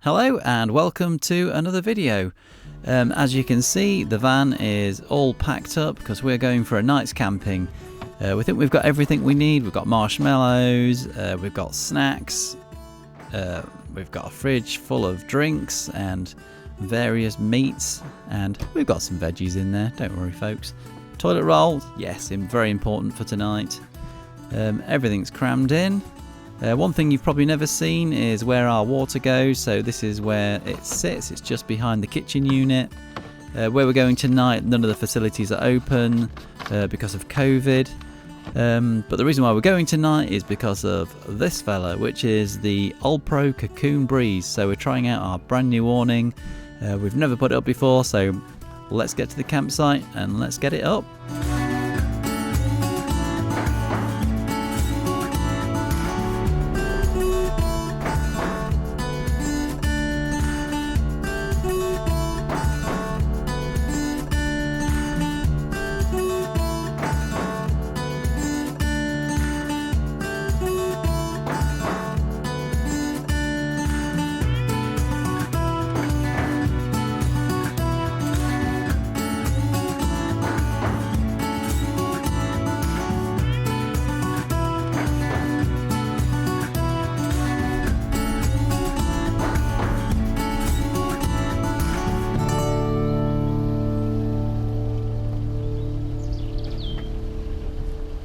Hello and welcome to another video. As you can see, the van is all packed up because we're going for a night's camping. We think we've got everything we need. We've got marshmallows, we've got snacks, we've got a fridge full of drinks and various meats, and we've got some veggies in there, don't worry folks. Toilet roll, yes, very important for tonight. Everything's crammed in. One thing you've probably never seen is where our water goes, so this is where it sits. It's just behind the kitchen unit. Where we're going tonight, none of the facilities are open because of COVID. But the reason why we're going tonight is because of this fella, which is the OLPRO Cocoon Breeze. So we're trying out our brand new awning. We've never put it up before, so let's get to the campsite and let's get it up.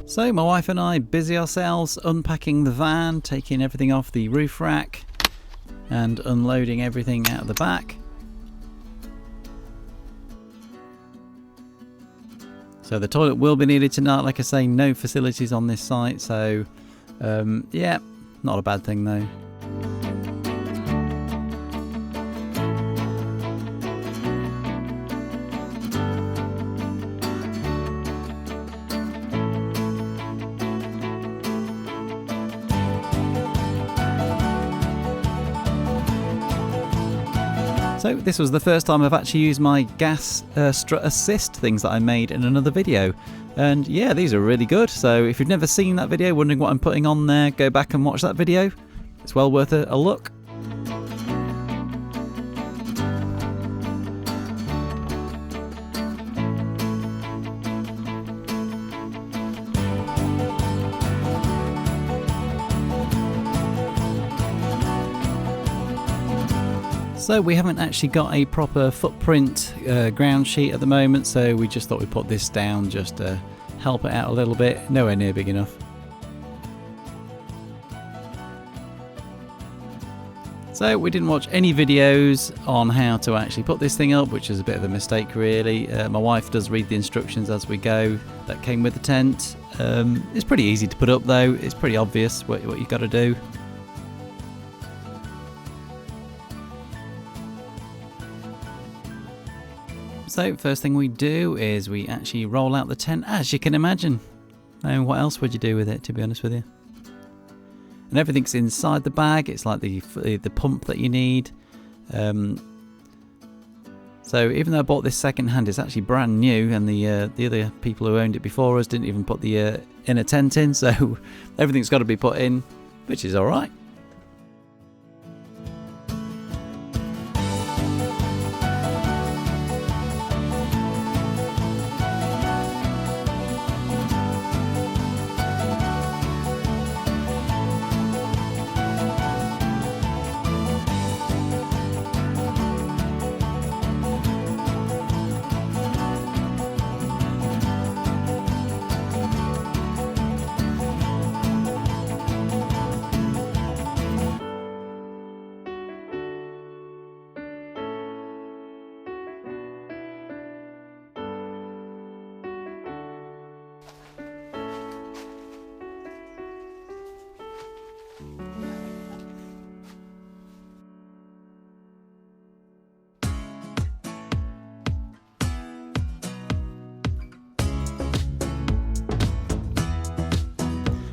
So my wife and I busy ourselves unpacking the van, taking everything off the roof rack and unloading everything out of the back. So the toilet will be needed tonight. Like I say, no facilities on this site, so yeah, not a bad thing though. So this was the first time I've actually used my gas strut assist things that I made in another video, and yeah, these are really good. So if you've never seen that video, wondering what I'm putting on there, go back and watch that video. It's well worth a look. So we haven't actually got a proper footprint ground sheet at the moment, so we just thought we'd put this down just to help it out a little bit. Nowhere near big enough. So we didn't watch any videos on how to actually put this thing up, which is a bit of a mistake really. My wife does read the instructions as we go that came with the tent. It's pretty easy to put up though. It's pretty obvious what you've got to do. So first thing we do is we actually roll out the tent, as you can imagine. And what else would you do with it, to be honest with you? And everything's inside the bag. It's like the pump that you need. So even though I bought this second hand, it's actually brand new, and the other people who owned it before us didn't even put the inner tent in, so everything's got to be put in, which is all right.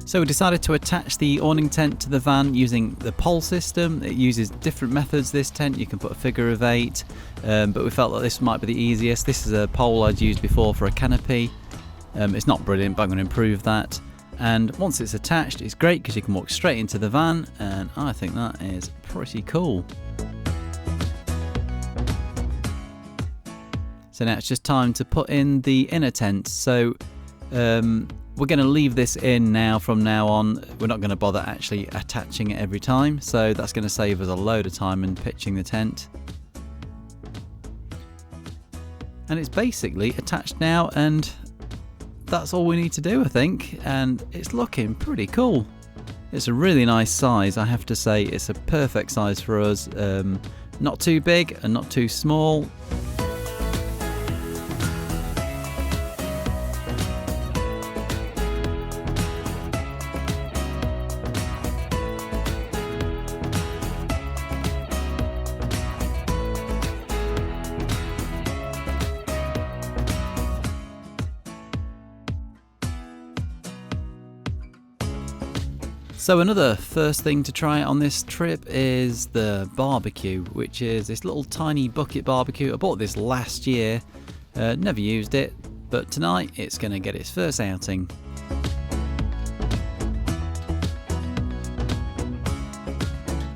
So we decided to attach the awning tent to the van using the pole system. It uses different methods, this tent. You can put a figure of 8, but we felt that this might be the easiest. This is a pole I'd used before for a canopy. It's not brilliant, but I'm going to improve that. And once it's attached, it's great because you can walk straight into the van, and I think that is pretty cool. So now it's just time to put in the inner tent. So we're going to leave this in now from now on. We're not going to bother actually attaching it every time, so that's going to save us a load of time in pitching the tent. And it's basically attached now, and that's all we need to do, I think, and it's looking pretty cool. It's a really nice size, I have to say. It's a perfect size for us, not too big and not too small. So another first thing to try on this trip is the barbecue, which is this little tiny bucket barbecue. I bought this last year, never used it, but tonight it's going to get its first outing.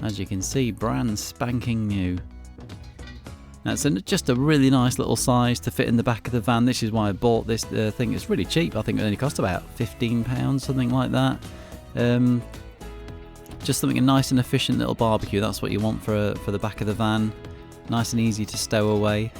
As you can see, brand spanking new. Now it's just a really nice little size to fit in the back of the van. This is why I bought this thing. It's really cheap. I think it only cost about £15, something like that. Just something, a nice and efficient little barbecue. That's what you want for the back of the van. Nice and easy to stow away.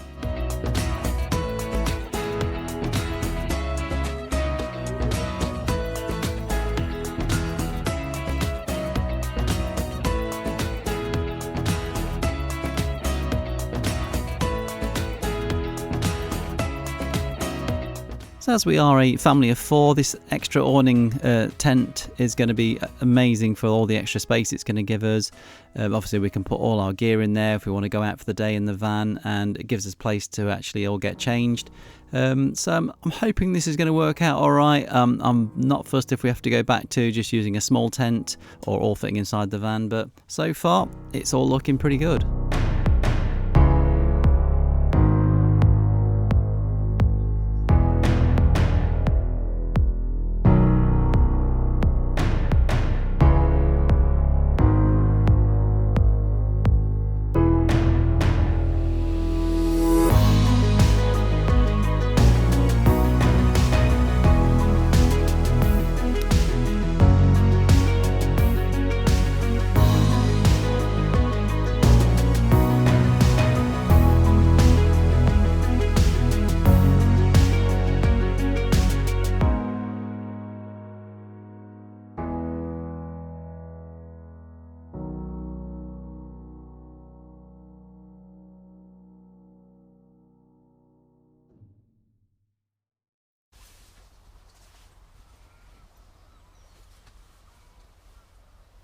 So as we are a family of 4, this extra awning tent is going to be amazing for all the extra space it's going to give us. Obviously we can put all our gear in there if we want to go out for the day in the van, and it gives us place to actually all get changed. So I'm hoping this is going to work out alright. I'm not fussed if we have to go back to just using a small tent or all fitting inside the van, but so far it's all looking pretty good.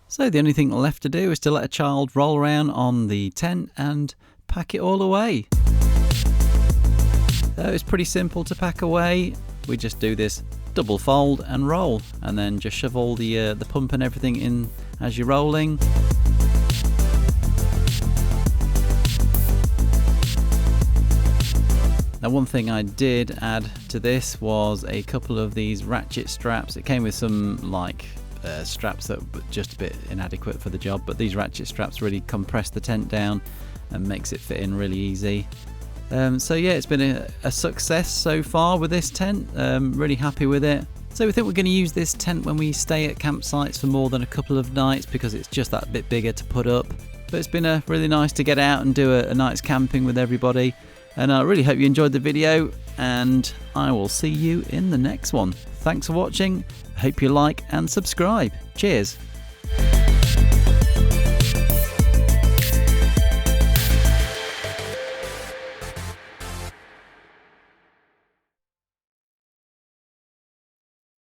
So the only thing left to do is to let a child roll around on the tent and pack it all away. It's pretty simple to pack away. We just do this double fold and roll, and then just shove all the pump and everything in as you're rolling. Now one thing I did add to this was a couple of these ratchet straps. It came with some straps that were just a bit inadequate for the job, but these ratchet straps really compress the tent down and makes it fit in really easy. So yeah, it's been a success so far with this tent. Really happy with it. So we think we're going to use this tent when we stay at campsites for more than a couple of nights, because it's just that bit bigger to put up. But it's been really nice to get out and do a night's camping with everybody. And I really hope you enjoyed the video, and I will see you in the next one. Thanks for watching. Hope you like and subscribe. Cheers.